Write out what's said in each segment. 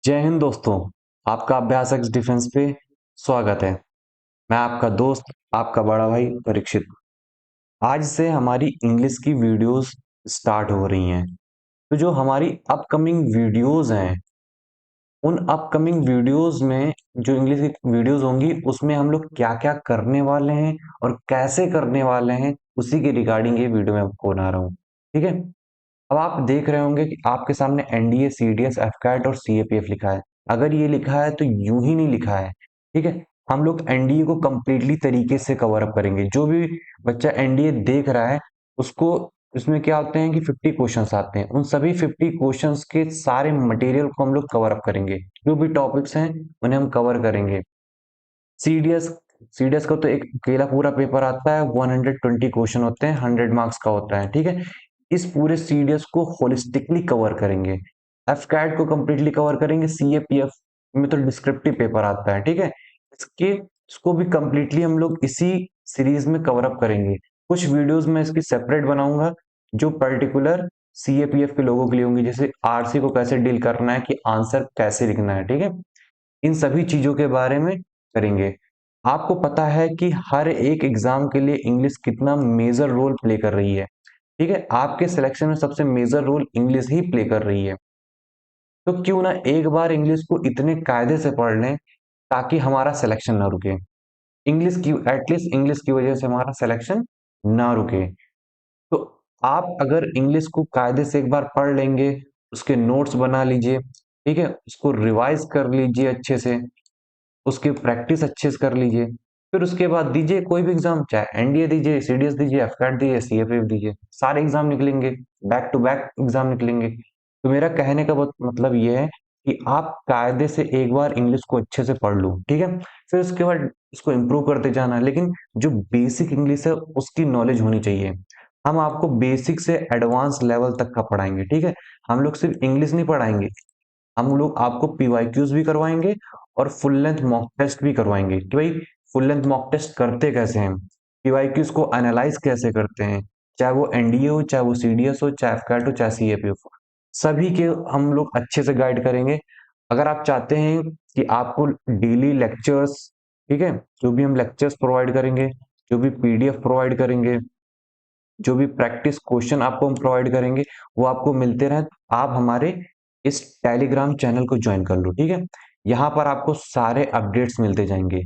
जय हिंद दोस्तों। आपका अभ्यास एक्स डिफेंस पे स्वागत है। मैं आपका दोस्त, आपका बड़ा भाई परीक्षित। आज से हमारी इंग्लिश की वीडियोस स्टार्ट हो रही हैं। तो जो हमारी अपकमिंग वीडियोस हैं, उन अपकमिंग वीडियोस में जो इंग्लिश की वीडियोस होंगी उसमें हम लोग क्या क्या करने वाले हैं और कैसे करने वाले हैं, उसी के रिगार्डिंग ये वीडियो मैं आपको बना रहा हूँ। ठीक है। अब आप देख रहे होंगे कि आपके सामने एनडीए, सीडीएस, एफकैट और सीएपीएफ लिखा है। अगर ये लिखा है तो यूं ही नहीं लिखा है। ठीक है। हम लोग एनडीए को कंप्लीटली तरीके से कवर अप करेंगे। जो भी बच्चा एनडीए देख रहा है उसको इसमें क्या होते हैं कि 50 क्वेश्चंस आते हैं। उन सभी 50 क्वेश्चंस के सारे मटेरियल को हम लोग कवर अप करेंगे। जो भी टॉपिक्स हैं उन्हें हम कवर करेंगे। सीडीएस सीडीएस का तो एक अकेला पूरा पेपर आता है, 120 क्वेश्चन होते हैं, 100 मार्क्स का होता है। ठीक है। इस पूरे सीडीएस को होलिस्टिकली कवर करेंगे। एफकैट को कंप्लीटली कवर करेंगे। सीएपीएफ में तो डिस्क्रिप्टिव पेपर आता है। ठीक है। इसको भी कंप्लीटली हम लोग इसी सीरीज में कवर अप करेंगे। कुछ वीडियोस में इसकी सेपरेट बनाऊंगा जो पर्टिकुलर सीएपीएफ के लोगों के लिए होंगी, जैसे आरसी को कैसे डील करना है, कि आंसर कैसे लिखना है। ठीक है। इन सभी चीजों के बारे में करेंगे। आपको पता है कि हर एक एग्जाम के लिए इंग्लिश कितना मेजर रोल प्ले कर रही है। ठीक है। आपके सिलेक्शन में सबसे मेजर रोल इंग्लिश ही प्ले कर रही है। तो क्यों ना एक बार इंग्लिश को इतने कायदे से पढ़ लें ताकि हमारा सिलेक्शन ना रुके। इंग्लिश की एटलीस्ट इंग्लिश की वजह से हमारा सिलेक्शन ना रुके। तो आप अगर इंग्लिश को कायदे से एक बार पढ़ लेंगे, उसके नोट्स बना लीजिए। ठीक है। उसको रिवाइज कर लीजिए अच्छे से, उसकी प्रैक्टिस अच्छे से कर लीजिए। फिर उसके बाद दीजिए कोई भी एग्जाम, चाहे एनडीए दीजिए, सीडीएस दीजिए, एफकैट दीजिए, सीएफएफ दीजिए, सारे एग्जाम निकलेंगे। बैक टू बैक एग्जाम निकलेंगे। तो मेरा कहने का मतलब ये है कि आप कायदे से एक बार इंग्लिश को अच्छे से पढ़ लो। ठीक है। फिर उसके बाद इसको इम्प्रूव करते जाना, लेकिन जो बेसिक इंग्लिश है उसकी नॉलेज होनी चाहिए। हम आपको बेसिक से एडवांस लेवल तक का पढ़ाएंगे। ठीक है। हम लोग सिर्फ इंग्लिश नहीं पढ़ाएंगे, हम लोग आपको पीवाईक्यूज भी करवाएंगे और फुल लेंथ मॉक टेस्ट भी करवाएंगे कि भाई फुल लेंथ मॉक टेस्ट करते कैसे हैं, पीवाईक्यूज को एनालाइज कैसे करते हैं। चाहे वो एनडीए हो, चाहे वो सीडीएस हो, चाहे एफकैट हो, चाहे सीएपीएफ हो, सभी के हम लोग अच्छे से गाइड करेंगे। अगर आप चाहते हैं कि आपको डेली लेक्चर्स, ठीक है, जो भी हम लेक्चर्स प्रोवाइड करेंगे, जो भी पीडीएफ प्रोवाइड करेंगे, जो भी प्रैक्टिस क्वेश्चन आपको हम प्रोवाइड करेंगे, वो आपको मिलते रहे, आप हमारे इस टेलीग्राम चैनल को ज्वाइन कर लो। ठीक है। यहाँ पर आपको सारे अपडेट्स मिलते जाएंगे।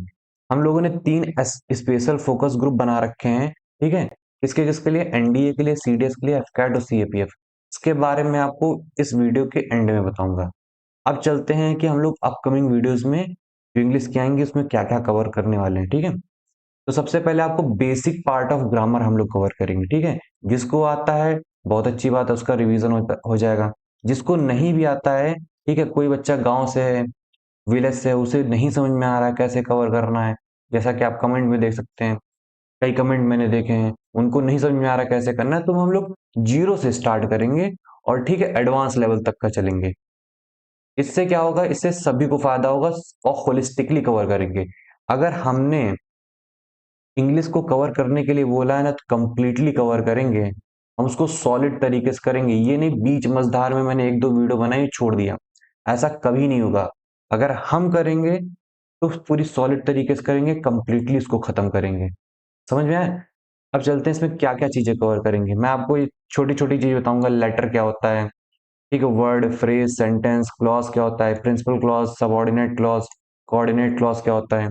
हम लोगों ने 3 स्पेशल फोकस ग्रुप बना रखे हैं। ठीक है। किसके लिए? एनडीए के लिए, सीडीएस के लिए, एफकैट और सीएपीएफ। इसके बारे में आपको इस वीडियो के एंड में बताऊंगा। अब चलते हैं कि हम लोग अपकमिंग वीडियोस में जो इंग्लिश की आएंगे उसमें क्या क्या कवर करने वाले हैं। ठीक है। तो सबसे पहले आपको बेसिक पार्ट ऑफ ग्रामर हम लोग कवर करेंगे। ठीक है। जिसको आता है बहुत अच्छी बात है, उसका रिवीजन हो जाएगा। जिसको नहीं भी आता है, ठीक है, कोई बच्चा गांव से है, विलेज से है, उसे नहीं समझ में आ रहा है कैसे कवर करना है, जैसा कि आप कमेंट में देख सकते हैं, कई कमेंट मैंने देखे हैं, उनको नहीं समझ में आ रहा कैसे करना है, तो हम लोग जीरो से स्टार्ट करेंगे और ठीक है एडवांस लेवल तक का चलेंगे। इससे क्या होगा? इससे सभी को फायदा होगा और होलिस्टिकली कवर करेंगे। अगर हमने इंग्लिश को कवर करने के लिए बोला है ना, तो कंप्लीटली कवर करेंगे। हम उसको सॉलिड तरीके से करेंगे। ये नहीं बीच मझधार में मैंने एक दो वीडियो बनाई छोड़ दिया, ऐसा कभी नहीं होगा। अगर हम करेंगे तो पूरी सॉलिड तरीके से करेंगे, कंप्लीटली इसको खत्म करेंगे। समझ में आया? अब चलते हैं इसमें क्या क्या चीजें कवर करेंगे। मैं आपको ये छोटी छोटी चीज बताऊंगा। लेटर क्या होता है, ठीक है, वर्ड, फ्रेज, सेंटेंस, क्लॉज क्या होता है, principal clause, subordinate clause, coordinate clause क्या होता है,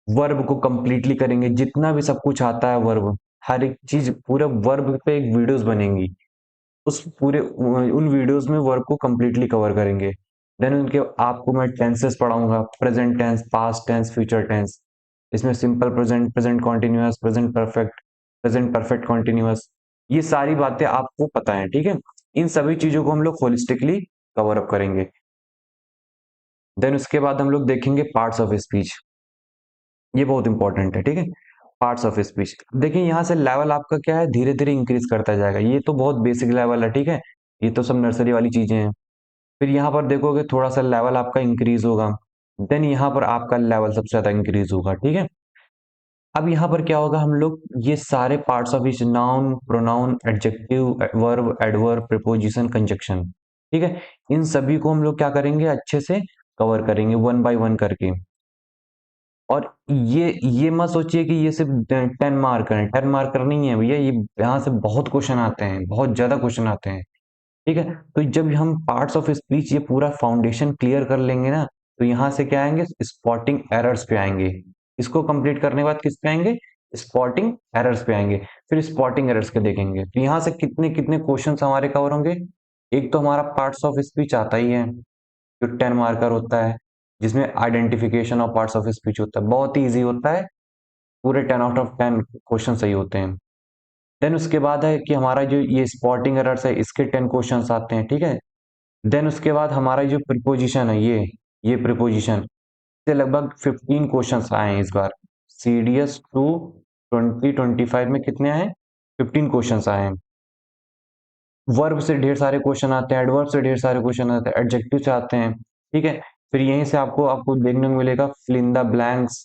वर्ब को कंप्लीटली करेंगे। जितना भी सब कुछ आता है वर्ब, हर एक चीज पूरे वर्ब पे एक वीडियोस बनेंगी। उस पूरे उन वीडियोस में वर्ब को कंप्लीटली कवर करेंगे। देन उनके आपको मैं टेंसेस पढ़ाऊंगा, present tense, past tense, future tense. इसमें simple present, present continuous, present perfect continuous, ये सारी बातें आपको पता है। ठीक है। इन सभी चीजों को हम लोग होलिस्टिकली कवर अप करेंगे। देन उसके बाद हम लोग देखेंगे पार्ट्स ऑफ स्पीच। ये बहुत इंपॉर्टेंट है। ठीक है। पार्ट्स ऑफ स्पीच देखिए, यहाँ से लेवल आपका क्या है, धीरे धीरे इंक्रीज करता जाएगा। ये तो बहुत बेसिक लेवल है। ठीक है। ये तो सब नर्सरी वाली चीजें हैं। फिर यहाँ पर देखोगे थोड़ा सा लेवल आपका इंक्रीज होगा। देन यहाँ पर आपका लेवल सबसे ज्यादा इंक्रीज होगा। ठीक है। अब यहाँ पर क्या होगा, हम लोग ये सारे parts of speech, noun, pronoun, adjective, verb, adverb, preposition, conjunction, ठीक है। इन सभी को हम लोग क्या करेंगे, अच्छे से कवर करेंगे 1 बाय 1 करके। और ये मत सोचिए कि ये सिर्फ 10 मार्कर है, 10 मार्कर नहीं है भैया, ये यहाँ से बहुत क्वेश्चन आते हैं, बहुत ज्यादा क्वेश्चन आते हैं। ठीक है। तो जब हम पार्ट्स ऑफ स्पीच ये पूरा फाउंडेशन क्लियर कर लेंगे ना, तो यहाँ से क्या आएंगे, स्पॉटिंग एरर्स पे आएंगे। इसको कंप्लीट करने के बाद किस पे आएंगे, स्पॉटिंग एरर्स पे आएंगे। फिर स्पॉटिंग एरर्स के देखेंगे, तो यहाँ से कितने कितने क्वेश्चन हमारे कवर होंगे। एक तो हमारा पार्ट्स ऑफ स्पीच आता ही है, जो 10 मार्कर होता है, जिसमें identification of parts of speech होता है, बहुत ही ईजी होता है, पूरे 10 आउट ऑफ 10 क्वेश्चन सही होते हैं। देन उसके बाद है कि हमारा जो ये स्पॉटिंग एरर्स है, इसके 10 क्वेश्चंस आते हैं। ठीक है। देन उसके बाद हमारा जो प्रीपोजिशन है, ये प्रीपोजिशन से लगभग 15 क्वेश्चंस आए हैं इस बार। सीडीएस टू 2025 में कितने आए, 15 क्वेश्चंस आए हैं। वर्ब से ढेर सारे क्वेश्चन आते हैं, एडवर्ब से ढेर सारे क्वेश्चन आते हैं, एडजेक्टिव से आते हैं। ठीक है। फिर यहीं से आपको आपको देखने को मिलेगा fill in the blanks.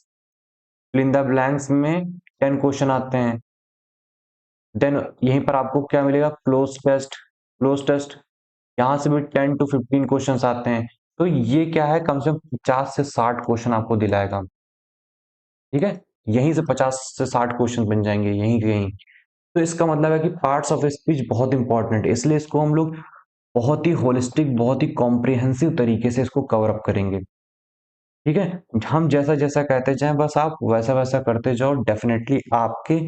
Fill in the blanks में 10 क्वेश्चन आते हैं। देन यहीं पर आपको क्या मिलेगा, क्लोज टेस्ट। क्लोज टेस्ट यहाँ से भी 10 to 15 क्वेश्चन आते हैं। तो ये क्या है, कम से कम 50 से 60 क्वेश्चन आपको दिलाएगा। ठीक है। यहीं से 50 से 60 क्वेश्चन बन जाएंगे यहीं के यहीं। तो इसका मतलब है कि पार्ट्स ऑफ स्पीच बहुत इंपॉर्टेंट है, इसलिए इसको हम लोग बहुत ही होलिस्टिक, बहुत ही कॉम्प्रिहेंसिव तरीके से इसको कवर अप करेंगे। ठीक है। हम जैसा जैसा कहते जाएं, बस आप वैसा वैसा करते जाओ, डेफिनेटली आपके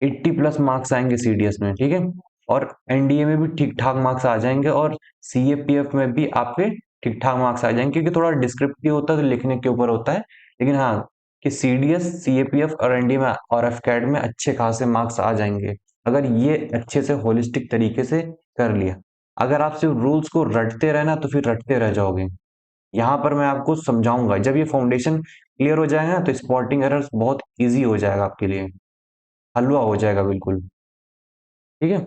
80 प्लस मार्क्स आएंगे सीडीएस में। ठीक है। और एनडीए में भी ठीक ठाक मार्क्स आ जाएंगे, और सीएपीएफ में भी आपके ठीक ठाक मार्क्स आ जाएंगे, क्योंकि थोड़ा डिस्क्रिप्टिव होता है तो लिखने के ऊपर होता है। लेकिन हाँ, कि सीडीएस, सीएपीएफ और एनडीए में और एफकैट में अच्छे खासे मार्क्स आ जाएंगे, अगर ये अच्छे से होलिस्टिक तरीके से कर लिया। अगर आप सिर्फ रूल्स को रटते रहना तो फिर रटते रह जाओगे। यहाँ पर मैं आपको समझाऊंगा, जब ये फाउंडेशन क्लियर हो जाएगा तो स्पॉटिंग एरर्स बहुत इजी हो जाएगा आपके लिए, हलवा हो जाएगा बिल्कुल। ठीक है।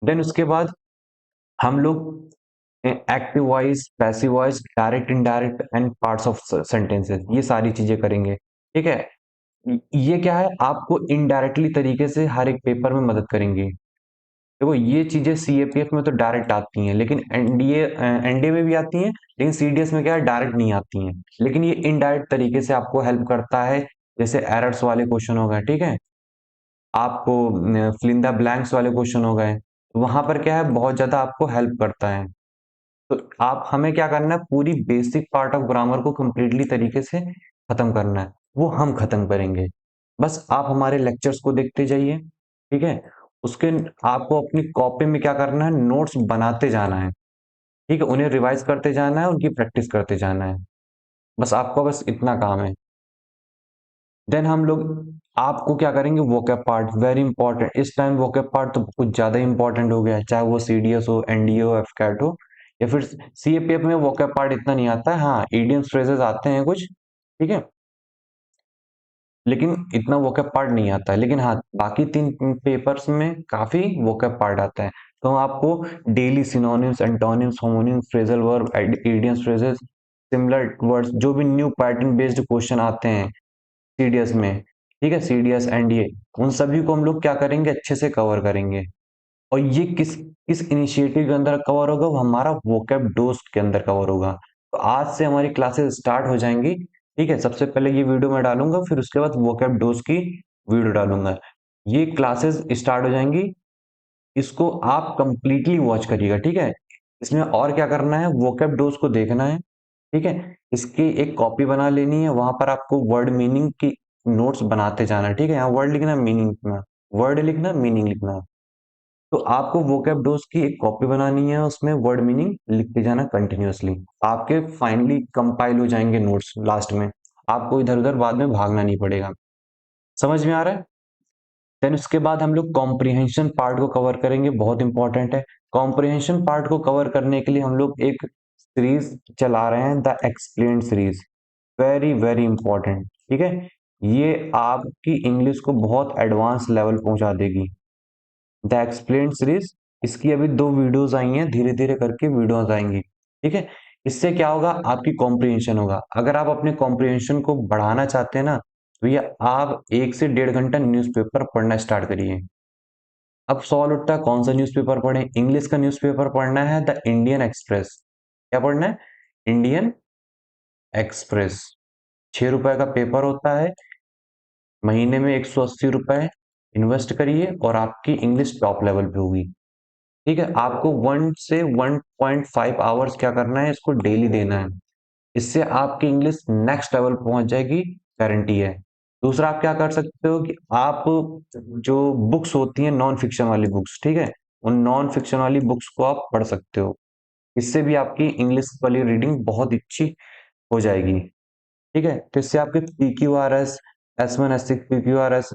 देन उसके बाद हम लोग active voice, passive voice, direct, indirect and parts of sentences, ये सारी चीजें करेंगे। ठीक है। ये क्या है, आपको इनडायरेक्टली तरीके से हर एक पेपर में मदद करेंगे। देखो ये चीजें सीएपीएफ में तो डायरेक्ट आती हैं, लेकिन एनडीए एनडीए में भी आती हैं, लेकिन सीडीएस में क्या है, डायरेक्ट नहीं आती हैं। लेकिन ये इनडायरेक्ट तरीके से आपको हेल्प करता है, जैसे एरर्स वाले क्वेश्चन हो गए। ठीक है। आपको फिल इन द ब्लैंक्स वाले क्वेश्चन हो गए, वहां पर क्या है, बहुत ज्यादा आपको हेल्प करता है। तो आप हमें क्या करना है, पूरी बेसिक पार्ट ऑफ ग्रामर को कंप्लीटली तरीके से खत्म करना है, वो हम खत्म करेंगे। बस आप हमारे लेक्चर्स को देखते जाइए। ठीक है। उसके आपको अपनी कॉपी में क्या करना है, नोट्स बनाते जाना है। ठीक है। उन्हें रिवाइज करते जाना है, उनकी प्रैक्टिस करते जाना है। बस आपका बस इतना काम है। देन हम लोग आपको क्या करेंगे, वोकैब पार्ट वेरी इंपॉर्टेंट। इस टाइम वोकैब पार्ट तो कुछ ज्यादा इंपॉर्टेंट हो गया है, चाहे वो सीडीएस हो, एनडीए हो, एफकैट हो, या फिर सीएपीएफ में वोकैब पार्ट इतना नहीं आता है। हाँ, इडियम्स फ्रेजेस आते हैं कुछ। ठीक है। लेकिन इतना वोकैब पार्ट नहीं आता है। लेकिन हाँ, बाकी 3 पेपर्स में काफी वोकैब पार्ट आता है। तो हम आपको daily synonyms, antonyms, homonyms, phrasal verb, idioms phrases, similar words, जो भी न्यू पैटर्न बेस्ड क्वेश्चन आते हैं सीडीएस में, ठीक है, सीडीएस एनडीए, उन सभी को हम लोग क्या करेंगे, अच्छे से कवर करेंगे। और ये किस किस इनिशिएटिव के अंदर कवर होगा, वो हमारा वोकैब डोस्ट के अंदर कवर होगा। तो आज से हमारी क्लासेस स्टार्ट हो जाएंगी। ठीक है। सबसे पहले ये वीडियो मैं डालूंगा, फिर उसके बाद वोकैब डोस्ट की वीडियो डालूंगा। ये क्लासेस स्टार्ट हो जाएंगी, इसको आप कंप्लीटली वॉच करिएगा। ठीक है। इसमें और क्या करना है, वोकैब डोज को देखना है। ठीक है। इसकी एक कॉपी बना लेनी है, वहां पर आपको वर्ड मीनिंग की नोट्स बनाते जाना है। ठीक है। यहाँ वर्ड लिखना, मीनिंग लिखना, वर्ड लिखना, मीनिंग लिखना। तो आपको वोकैब डोज की एक कॉपी बनानी है, उसमें वर्ड मीनिंग लिखते जाना कंटिन्यूअसली। आपके फाइनली कंपाइल हो जाएंगे नोट्स लास्ट में, आपको इधर उधर बाद में भागना नहीं पड़ेगा। समझ में आ रहा है। देन उसके बाद हम लोग कॉम्प्रिहेंशन पार्ट को कवर करेंगे, बहुत इंपॉर्टेंट है। कॉम्प्रिहेंशन पार्ट को कवर करने के लिए हम लोग एक सीरीज चला रहे हैं, the explained series, very very important. ठीक है। ये आपकी इंग्लिश को बहुत एडवांस लेवल पहुंचा देगी, द एक्सप्लेन्ड सीरीज। इसकी अभी 2 वीडियोस आई हैं, धीरे धीरे करके वीडियोस आएंगी। ठीक है। इससे क्या होगा, आपकी कॉम्प्रिहेंशन होगा। अगर आप अपने कॉम्प्रिहेंशन को बढ़ाना चाहते हैं ना, तो ये आप 1 से 1.5 घंटा न्यूज़पेपर पढ़ना स्टार्ट करिए। अब सवाल उठता है कौन सा न्यूज़पेपर पढ़ें। इंग्लिश का न्यूज़पेपर पढ़ना है द इंडियन एक्सप्रेस। क्या पढ़ना है? Indian express. 6 रुपए का पेपर होता है, महीने में 180 रुपए इन्वेस्ट करिए और आपकी इंग्लिश टॉप लेवल पे होगी। ठीक है, आपको 1 से 1.5 आवर्स क्या करना है, इसको डेली देना है। इससे आपकी इंग्लिश नेक्स्ट लेवल पहुंच जाएगी, गारंटी है। दूसरा आप क्या कर सकते हो कि आप जो बुक्स होती हैं नॉन फिक्शन वाली बुक्स, ठीक है, उन नॉन फिक्शन वाली बुक्स को आप पढ़ सकते हो। इससे भी आपकी इंग्लिश वाली रीडिंग बहुत अच्छी हो जाएगी। ठीक है, तो इससे आपके PQRS, S1 S6 PQRS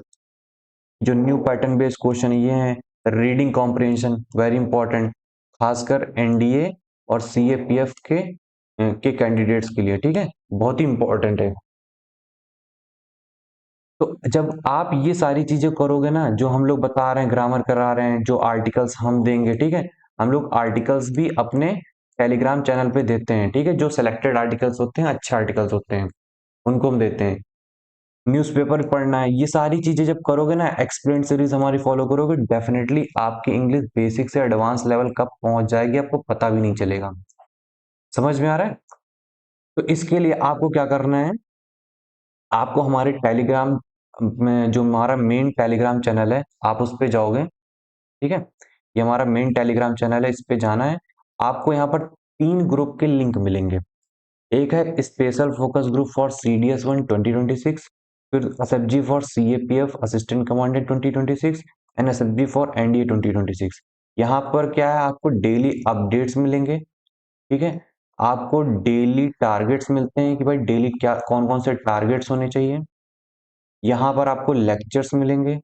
जो न्यू पैटर्न बेस्ड क्वेश्चन ये हैं, रीडिंग कॉम्प्रिहेंशन वेरी इंपॉर्टेंट, खासकर NDA और CAPF के कैंडिडेट्स के लिए। ठीक है, बहुत ही इंपॉर्टेंट है। तो जब आप ये सारी चीजें करोगे ना, जो हम लोग बता रहे हैं, ग्रामर करा रहे हैं, जो आर्टिकल्स हम देंगे, ठीक है, हम लोग आर्टिकल्स भी अपने टेलीग्राम चैनल पे देते हैं। ठीक है, जो सिलेक्टेड आर्टिकल्स होते हैं, अच्छे आर्टिकल्स होते हैं, उनको हम देते हैं। न्यूज़पेपर पढ़ना है, ये सारी चीजें जब करोगे ना, एक्सप्लेन सीरीज हमारी फॉलो करोगे, डेफिनेटली आपकी इंग्लिश बेसिक से एडवांस लेवल कब पहुंच जाएगी आपको पता भी नहीं चलेगा। समझ में आ रहा है? तो इसके लिए आपको क्या करना है, आपको हमारे टेलीग्राम में, जो हमारा मेन टेलीग्राम चैनल है, आप उस पे जाओगे। ठीक है, ये हमारा मेन टेलीग्राम चैनल है, इस पे जाना है। आपको यहाँ पर 3 ग्रुप के लिंक मिलेंगे। एक है special focus group for CDS1 2026, फिर SFG for CAPF assistant commandant 2026 and SFG for NDA 2026। यहाँ पर क्या है, आपको डेली अपडेट्स मिलेंगे। ठीक है, आपको डेली टारगेट्स मिलते हैं कि भाई डेली क्या कौन कौन से टारगेट्स होने चाहिए। यहाँ पर आपको लेक्चर्स मिलेंगे।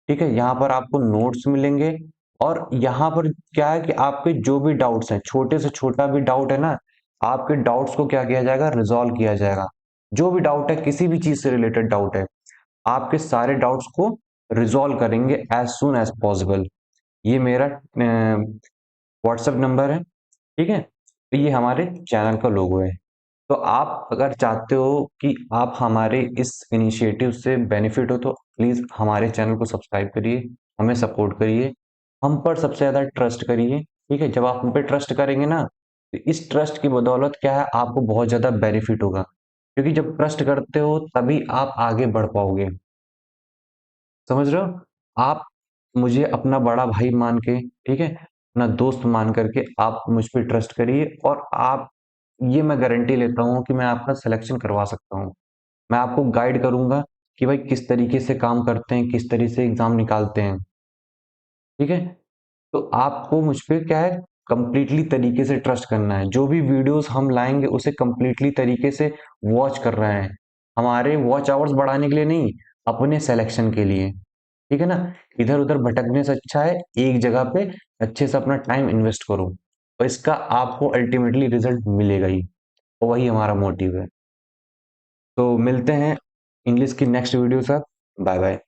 ठीक है, यहाँ पर आपको नोट्स मिलेंगे। और यहाँ पर क्या है कि आपके जो भी डाउट्स हैं, छोटे से छोटा भी डाउट है ना, आपके डाउट्स को क्या किया जाएगा, रिजॉल्व किया जाएगा। जो भी डाउट है, किसी भी चीज से रिलेटेड डाउट है, आपके सारे डाउट्स को रिजॉल्व करेंगे एज सुन एज पॉसिबल। ये मेरा व्हाट्सएप नंबर है। ठीक है, तो ये हमारे चैनल का लोगो है। तो आप अगर चाहते हो कि आप हमारे इस इनिशिएटिव से बेनिफिट हो, तो प्लीज हमारे चैनल को सब्सक्राइब करिए, हमें सपोर्ट करिए, हम पर सबसे ज्यादा ट्रस्ट करिए। ठीक है, जब आप हम पे ट्रस्ट करेंगे ना, तो इस ट्रस्ट की बदौलत क्या है, आपको बहुत ज्यादा बेनिफिट होगा। क्योंकि जब ट्रस्ट करते हो तभी आप आगे बढ़ पाओगे। समझ रहे हो? आप मुझे अपना बड़ा भाई मान के, ठीक है, अपना दोस्त मान करके आप मुझ पे ट्रस्ट करिए, और आप, ये मैं गारंटी लेता हूँ कि मैं आपका सिलेक्शन करवा सकता हूँ। मैं आपको गाइड करूंगा कि भाई किस तरीके से काम करते हैं, किस तरीके से एग्जाम निकालते हैं। ठीक है, तो आपको मुझ पे क्या है, कंप्लीटली तरीके से ट्रस्ट करना है। जो भी वीडियोस हम लाएंगे उसे कंप्लीटली तरीके से वॉच कर रहे हैं, हमारे वॉच आवर्स बढ़ाने के लिए नहीं, अपने सिलेक्शन के लिए। ठीक है ना, इधर उधर भटकने से अच्छा है एक जगह पे अच्छे से अपना टाइम इन्वेस्ट करो, और इसका आपको अल्टीमेटली रिजल्ट मिलेगा ही। तो वही हमारा मोटिव है। तो मिलते हैं इंग्लिश की नेक्स्ट वीडियो साथ। Bye bye.